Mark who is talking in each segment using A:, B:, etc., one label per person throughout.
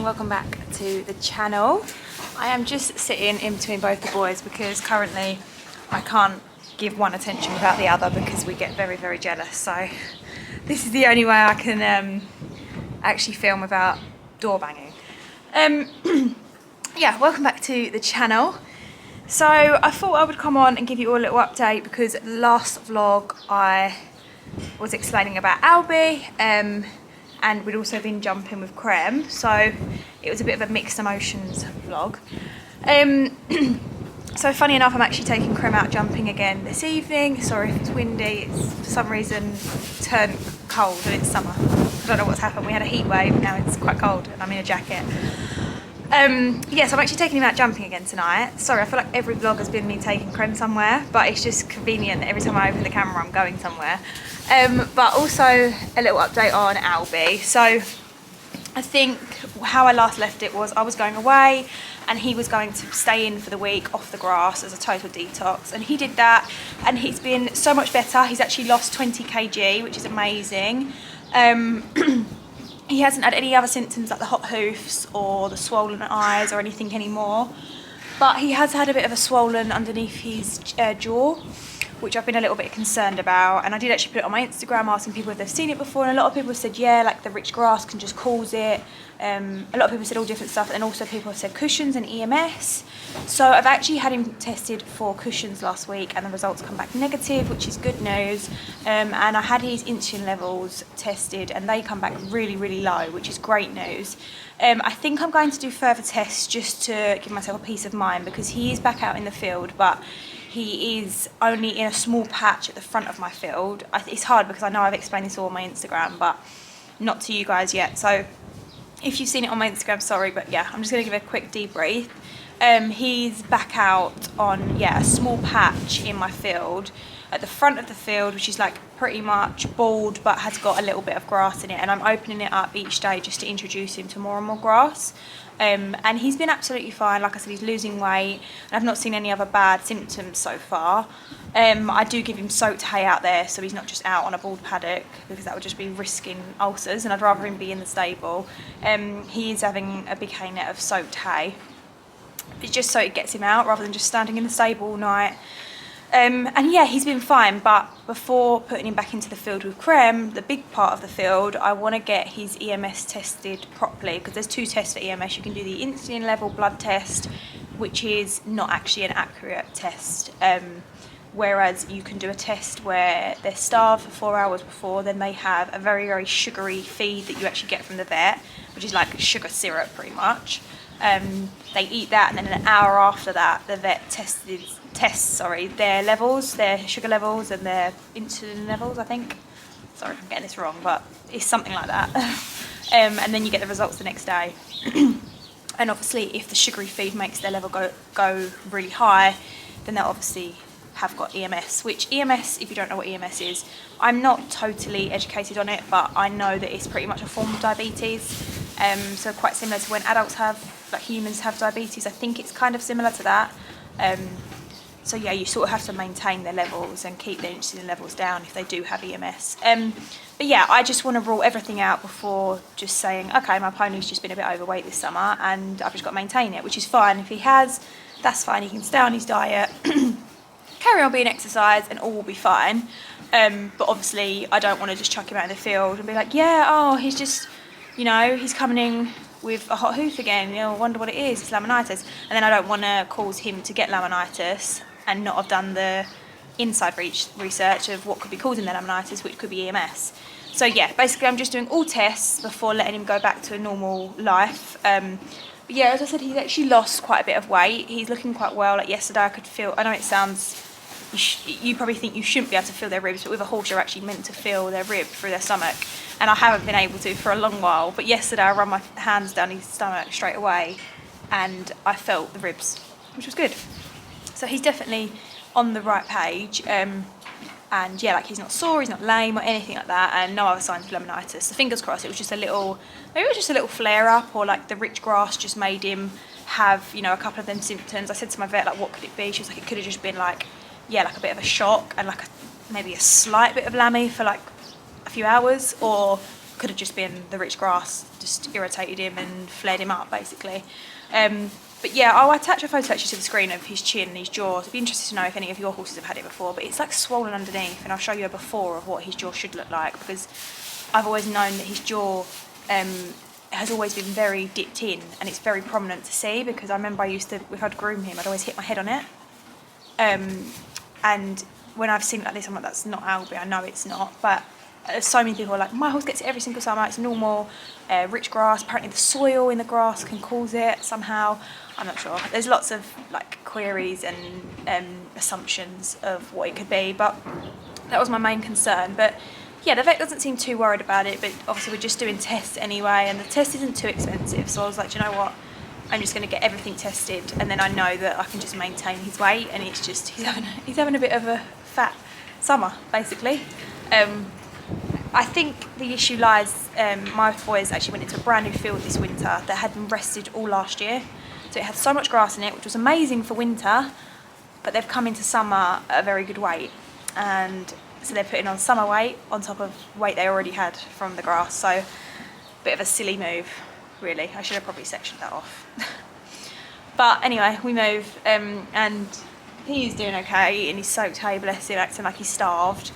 A: welcome back to the channel. I am just sitting in between both the boys because currently I can't give one attention without the other because we get very, very jealous. So this is the only way I can actually film without door banging. Yeah, welcome back to the channel. So I thought I would come on and give you all a little update because last vlog I was explaining about Albie and we'd also been jumping with Crème, so it was a bit of a mixed emotions vlog. So funny enough, I'm actually taking Crème out jumping again this evening. Sorry if it's windy, it's for some reason turned cold and it's summer. I don't know what's happened, we had a heat wave, now it's quite cold and I'm in a jacket. Yes, I'm actually taking him out jumping again tonight. Sorry, I feel like every vlog has been me taking Crème somewhere, but it's just convenient that every time I open the camera I'm going somewhere. But also a little update on Albie. So I think how I last left it was I was going away and he was going to stay in for the week off the grass as a total detox, and he did that and he's been so much better. He's actually lost 20 kg, which is amazing. He hasn't had any other symptoms like the hot hoofs or the swollen eyes or anything anymore, but he has had a bit of a swollen underneath his jaw, which I've been a little bit concerned about. And I did actually put it on my Instagram asking people if they've seen it before, and a lot of people said yeah, like the rich grass can just cause it. A lot of people said all different stuff, and also people have said cushions and EMS. So I've actually had him tested for cushions last week and the results come back negative, which is good news. And I had his insulin levels tested and they come back really, really low, which is great news. I think I'm going to do further tests just to give myself a peace of mind, because he is back out in the field, but he is only in a small patch at the front of my field. It's hard because I know I've explained this all on my Instagram, but not to you guys yet. So if you've seen it on my Instagram, sorry, but yeah, I'm just going to give a quick debrief. He's back out on, yeah, a small patch in my field at the front of the field, which is like pretty much bald but has got a little bit of grass in it, and I'm opening it up each day just to introduce him to more and more grass. And he's been absolutely fine. Like I said, he's losing weight and I've not seen any other bad symptoms so far. I do give him soaked hay out there, so he's not just out on a bald paddock because that would just be risking ulcers, and I'd rather him be in the stable. He is having a big hay net of soaked hay. It's just so it gets him out rather than just standing in the stable all night. And yeah, he's been fine, but before putting him back into the field with Crème, the big part of the field, I want to get his EMS tested properly, because there's two tests for EMS. You can do the insulin level blood test, which is not actually an accurate test, whereas you can do a test where they're starved for 4 hours before, then they have a very, very sugary feed that you actually get from the vet, which is like sugar syrup pretty much. They eat that, and then an hour after that the vet tests their levels, their sugar levels and their insulin levels, I think. Sorry if I'm getting this wrong, but it's something like that. And then you get the results the next day. And obviously if the sugary feed makes their level go really high, then they'll obviously have got EMS, which EMS, if you don't know what EMS is, I'm not totally educated on it, but I know that it's pretty much a form of diabetes. So quite similar to when adults have, like humans have diabetes, I think it's kind of similar to that. So yeah, you sort of have to maintain their levels and keep their insulin levels down if they do have EMS. But yeah, I just want to rule everything out before just saying, okay, my pony's just been a bit overweight this summer and I've just got to maintain it, which is fine. If he has, that's fine. He can stay on his diet, carry on being exercise, and all will be fine. But obviously I don't want to just chuck him out in the field and be like, yeah, oh, he's just, you know, he's coming in with a hot hoof again, you know, I wonder what it is, it's laminitis. And then I don't want to cause him to get laminitis and not have done the inside research of what could be causing the laminitis, which could be EMS. So yeah, basically I'm just doing all tests before letting him go back to a normal life. But yeah, as I said, he's actually lost quite a bit of weight. He's looking quite well. Like yesterday I could feel, I know it sounds, you probably think you shouldn't be able to feel their ribs, but with a horse you're actually meant to feel their rib through their stomach, and I haven't been able to for a long while. But yesterday I ran my hands down his stomach straight away and I felt the ribs, which was good. So he's definitely on the right page, and yeah, like he's not sore, he's not lame or anything like that, and no other signs of laminitis. So fingers crossed, it was just a little, maybe it was just a little flare up, or like the rich grass just made him have, you know, a couple of them symptoms. I said to my vet, like, what could it be? She was like, it could have just been like, yeah, like a bit of a shock and like maybe a slight bit of lammy for like a few hours, or could have just been the rich grass just irritated him and flared him up, basically. But yeah, I'll attach a photo actually to the screen of his chin and his jaw. I'd be interested to know if any of your horses have had it before, but it's like swollen underneath, and I'll show you a before of what his jaw should look like, because I've always known that his jaw has always been very dipped in, and it's very prominent to see, because I remember if I'd groom him, I'd always hit my head on it. And when I've seen it like this, I'm like, that's not Albie, I know it's not, but so many people are like, my horse gets it every single summer, it's normal. Rich grass, apparently the soil in the grass can cause it somehow. I'm not sure. There's lots of like queries and assumptions of what it could be, but that was my main concern. But yeah, the vet doesn't seem too worried about it, but obviously we're just doing tests anyway, and the test isn't too expensive, so I was like, do you know what, I'm just going to get everything tested, and then I know that I can just maintain his weight, and it's just he's having a bit of a fat summer, basically. I think the issue lies, my boys actually went into a brand new field this winter that had been rested all last year. So it had so much grass in it, which was amazing for winter, but they've come into summer at a very good weight. And so they're putting on summer weight on top of weight they already had from the grass. So a bit of a silly move, really. I should have probably sectioned that off. But anyway, we move, and he's doing okay, eating his soaked hay, bless him, acting like he's starved.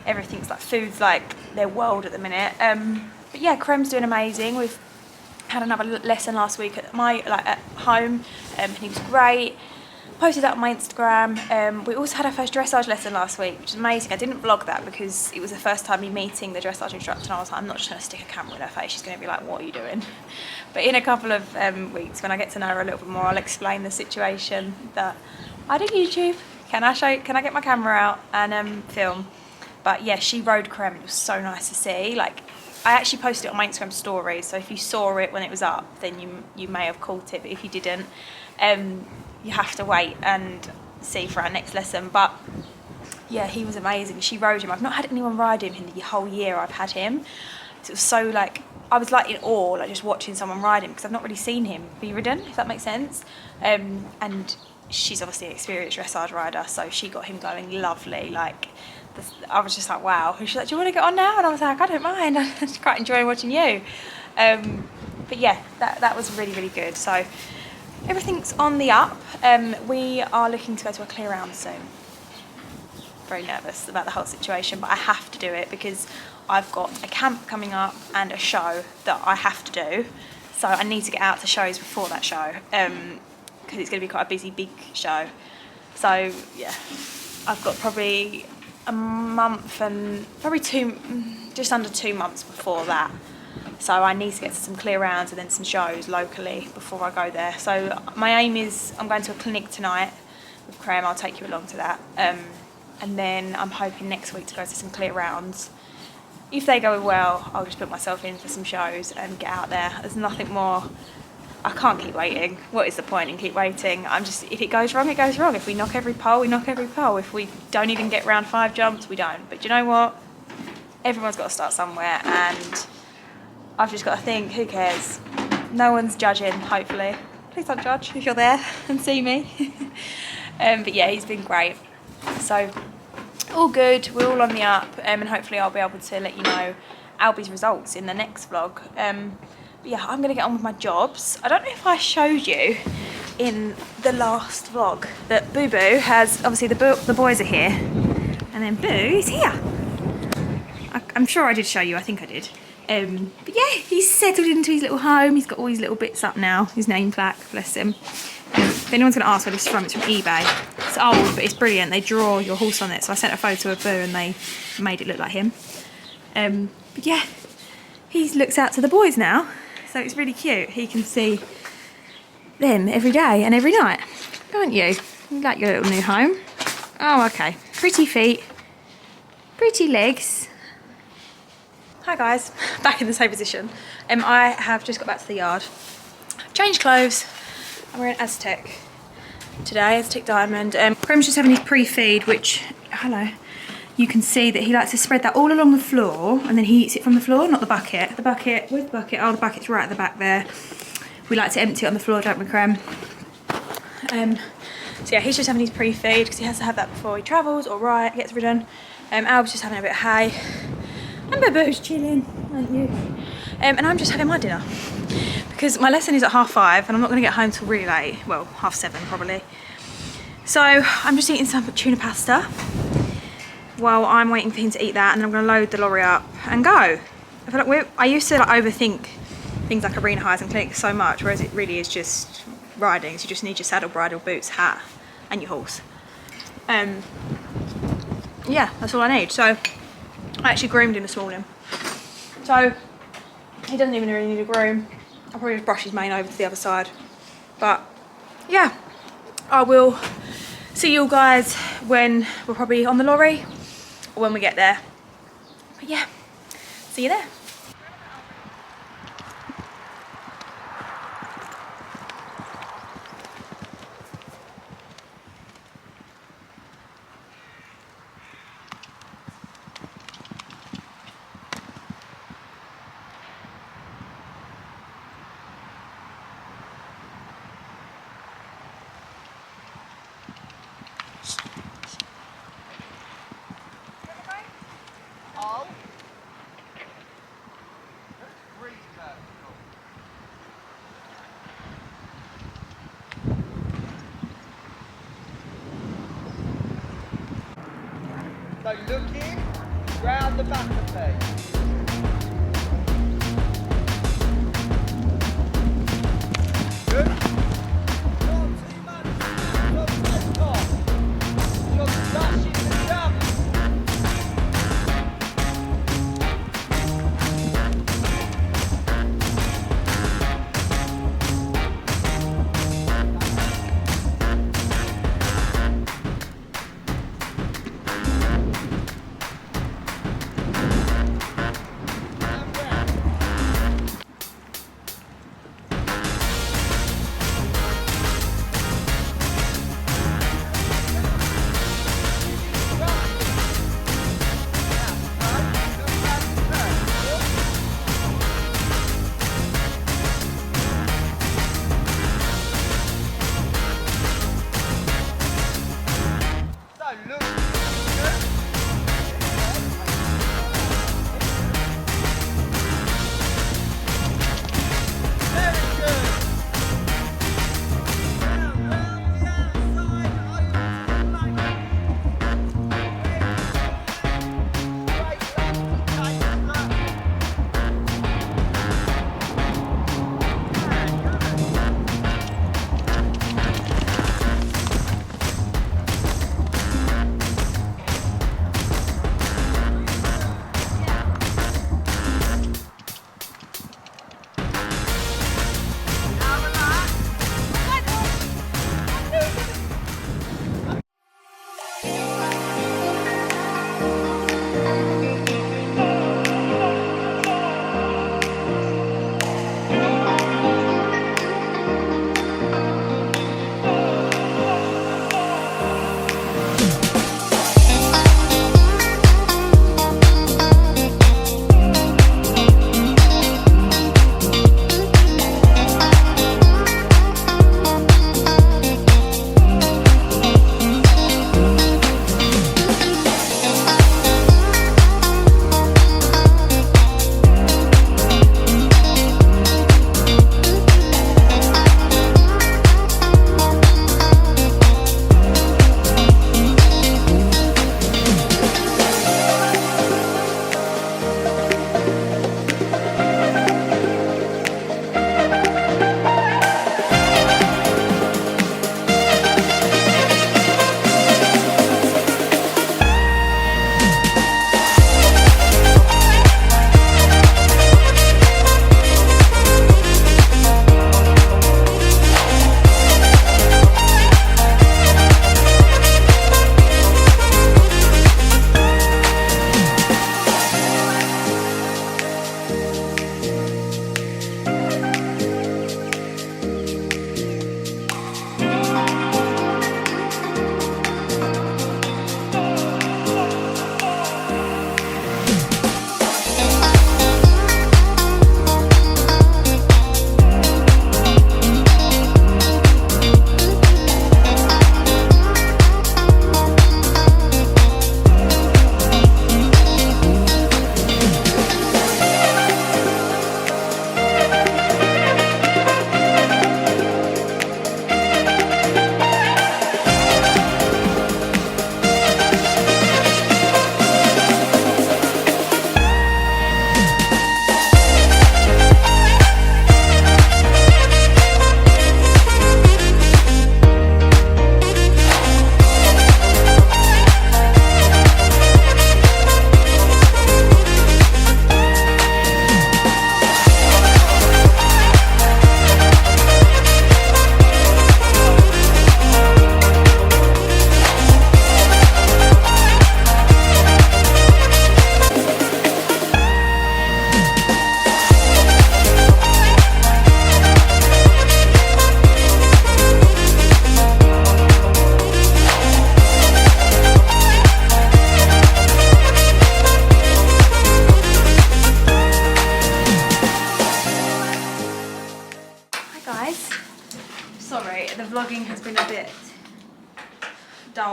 A: Everything's like, food's like their world at the minute. But yeah, Crème's doing amazing. We've had another lesson last week at at home, and he was great. Posted that on my Instagram. We also had our first dressage lesson last week, which is amazing. I didn't vlog that because it was the first time me meeting the dressage instructor, and I was like, I'm not just going to stick a camera in her face, she's going to be like, what are you doing? But in a couple of weeks, when I get to know her a little bit more, I'll explain the situation that I do YouTube. Can I get my camera out and film? But yeah, she rode Crème. It was so nice to see. Like, I actually posted it on my Instagram story, so if you saw it when it was up, then you may have caught it, but if you didn't, you have to wait and see for our next lesson. But yeah, he was amazing. She rode him. I've not had anyone ride him in the whole year I've had him. So it was so like, I was like in awe, like just watching someone ride him, because I've not really seen him be ridden, if that makes sense. And she's obviously an experienced dressage rider, so she got him going lovely. Like, I was just like, wow. And she's like, do you want to get on now? And I was like, I don't mind. I'm just quite enjoying watching you. But yeah, that was really, really good. So everything's on the up. We are looking to go to a clear round soon. Very nervous about the whole situation, but I have to do it because I've got a camp coming up and a show that I have to do. So I need to get out to shows before that show, because it's going to be quite a busy, big show. So yeah, I've got probably a month and probably just under 2 months before that. So I need to get to some clear rounds and then some shows locally before I go there. So my aim is, I'm going to a clinic tonight with Crème. I'll take you along to that. And then I'm hoping next week to go to some clear rounds. If they go well, I'll just put myself in for some shows and get out there. There's nothing more. I can't keep waiting. What is the point in keep waiting? If it goes wrong, it goes wrong. If we knock every pole, we knock every pole. If we don't even get round 5 jumps, we don't. But do you know what? Everyone's got to start somewhere, and I've just got to think, who cares? No one's judging, hopefully. Please don't judge if you're there and see me. But yeah, he's been great. So all good, we're all on the up, and hopefully I'll be able to let you know Alby's results in the next vlog. But yeah, I'm gonna get on with my jobs. I don't know if I showed you in the last vlog that Boo Boo has, obviously the boys are here, and then Boo is here. I'm sure I did show you, I think I did. But yeah, he's settled into his little home. He's got all his little bits up now, his name plaque, bless him. If anyone's going to ask where this is from, it's from eBay. It's old, but it's brilliant. They draw your horse on it. So I sent a photo of Boo and they made it look like him. But yeah, he looks out to the boys now. So it's really cute. He can see them every day and every night. Don't you? You like your little new home. Oh, okay. Pretty feet. Pretty legs. Hi guys, back in the same position. I have just got back to the yard. I've changed clothes. I'm wearing Aztec today, Aztec Diamond. Crème's just having his pre-feed, which, hello, you can see that he likes to spread that all along the floor, and then he eats it from the floor, not the bucket. The bucket, where's the bucket? Oh, the bucket's right at the back there. We like to empty it on the floor, don't we, Crème? So yeah, he's just having his pre-feed because he has to have that before he travels or gets ridden. Alb's just having a bit of hay. And Babu's chilling, aren't you? And I'm just having my dinner because my lesson is at 5:30 and I'm not going to get home till really late. Well, 7:30 probably. So I'm just eating some tuna pasta while I'm waiting for him to eat that, and then I'm going to load the lorry up and go. I feel like I used to overthink things like arena highs and clinics so much, whereas it really is just riding. So you just need your saddle, bridle, boots, hat, and your horse. Yeah, that's all I need. So I actually groomed him this morning. So he doesn't even really need a groom. I'll probably just brush his mane over to the other side. But yeah, I will see you guys when we're probably on the lorry or when we get there. But yeah, see you there.
B: So looking round the back of me. Good. Not too much. Not too top. Just dashing the jump.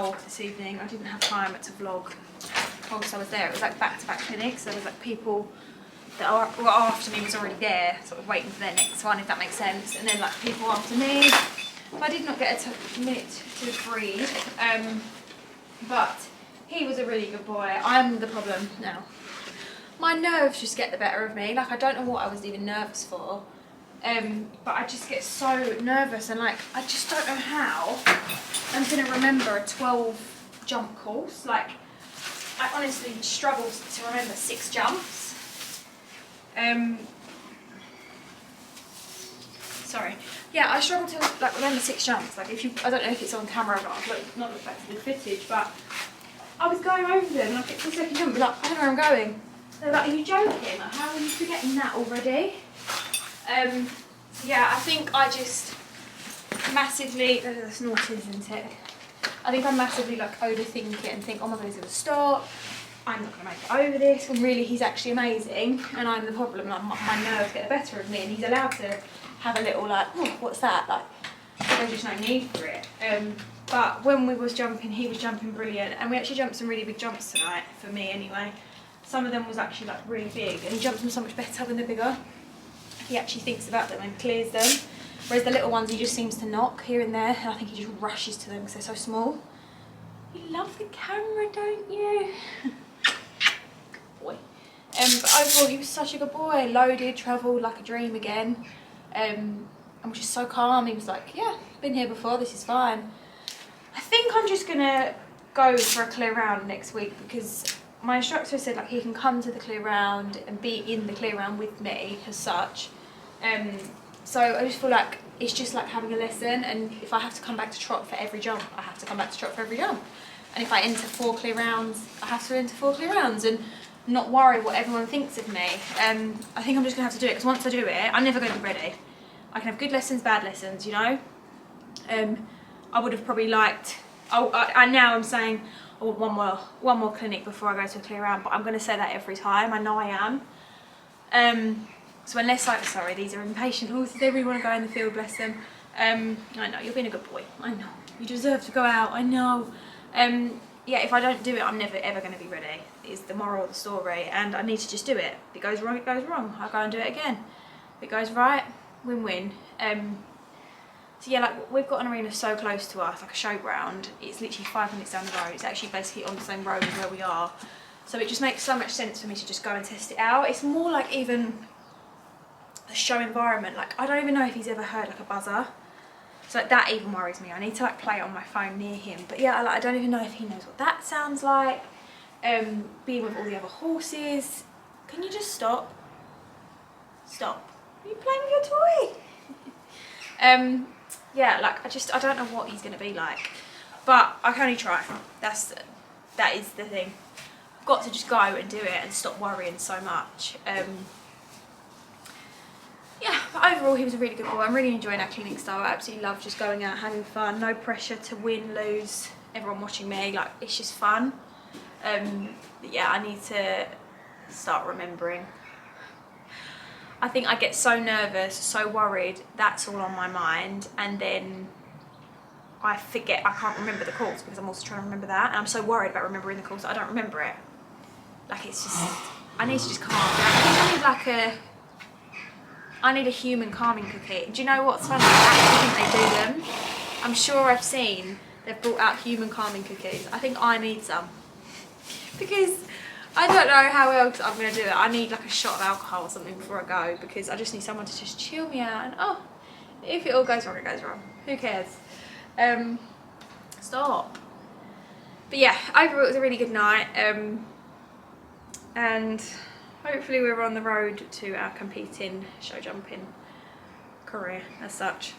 A: how this evening I didn't have time to vlog whilst I was there. It was like back-to-back clinics. There was like people that were after me was already there, sort of waiting for their next one, if that makes sense. And then like people after me. I did not get a minute to breathe. But he was a really good boy. I'm the problem now. My nerves just get the better of me. Like I don't know what I was even nervous for. But I just get so nervous and like I just don't know how I'm gonna remember a 12 jump course. Like I honestly struggled to remember 6 jumps. Sorry. Yeah, I struggled to like remember 6 jumps. Like if you, I don't know if it's on camera or not. I've not looked back to the footage, but I was going over them and I picked the second jump. But like I don't know where I'm going. They're like, are you joking? Like, how are you forgetting that already? Yeah, I think I just massively, that's naughty, isn't it? I think I massively like overthink it and think, oh my god, he's gonna stop. I'm not gonna make it over this. When really he's actually amazing and I'm the problem. Like my nerves get the better of me and he's allowed to have a little like, oh, what's that? Like, there's just no need for it. But when we was jumping, he was jumping brilliant and we actually jumped some really big jumps tonight, for me anyway. Some of them was actually like really big and he jumps them so much better when they're bigger. He actually thinks about them and clears them. Whereas the little ones he just seems to knock here and there and I think he just rushes to them because they're so small. You love the camera, don't you? Good boy. But overall he was such a good boy. Loaded, travelled like a dream again. And was just so calm. He was like, yeah, been here before, this is fine. I think I'm just gonna go for a clear round next week because my instructor said like he can come to the clear round and be in the clear round with me as such. So I just feel like it's just like having a lesson and if I have to come back to trot for every jump, I have to come back to trot for every jump. And if I enter 4 clear rounds, I have to enter 4 clear rounds and not worry what everyone thinks of me. I think I'm just gonna have to do it because once I do it, I'm never gonna be ready. I can have good lessons, bad lessons, you know? I would have probably liked, and now I'm saying, I want one more clinic before I go to a clear round, but I'm going to say that every time. I know I am. So unless sorry, these are impatient horses. They really want to go in the field, bless them. I know, you're being a good boy. I know. You deserve to go out. I know. Yeah, if I don't do it, I'm never ever going to be ready, is the moral of the story. And I need to just do it. If it goes wrong, it goes wrong. I'll go and do it again. If it goes right, win-win. So yeah, like we've got an arena so close to us, like a showground. It's literally 5 minutes down the road. It's actually basically on the same road as where we are. So it just makes so much sense for me to just go and test it out. It's more like even the show environment. Like I don't even know if he's ever heard like a buzzer. So like, that even worries me. I need to like play it on my phone near him. But yeah, like, I don't even know if he knows what that sounds like. Being with all the other horses. Can you just stop? Stop. Are you playing with your toy? Yeah, like I don't know what he's gonna be like, but I can only try. That is the thing. I've got to just go and do it and stop worrying so much. Yeah, but overall he was a really good boy. I'm really enjoying our clinic style. I absolutely love just going out, having fun. No pressure to win, lose. Everyone watching me, like it's just fun. But yeah, I need to start remembering. I think I get so nervous, so worried, that's all on my mind, and then I forget, I can't remember the course because I'm also trying to remember that, and I'm so worried about remembering the course that I don't remember it. Like it's just, I need to just calm down. I think I need a human calming cookie. Do you know what's funny? I actually think they do them. I'm sure I've seen they've brought out human calming cookies. I think I need some. Because I don't know how else I'm going to do it. I need like a shot of alcohol or something before I go because I just need someone to just chill me out and oh, if it all goes wrong, it goes wrong. Who cares? Stop. But yeah, overall it was a really good night and hopefully we're on the road to our competing show jumping career as such.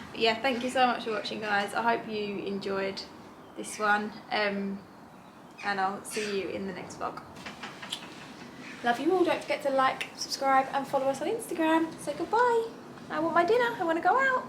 A: But yeah, thank you so much for watching guys. I hope you enjoyed this one. And I'll see you in the next vlog. Love you all. Don't forget to like, subscribe and follow us on Instagram. Say goodbye. I want my dinner. I want to go out.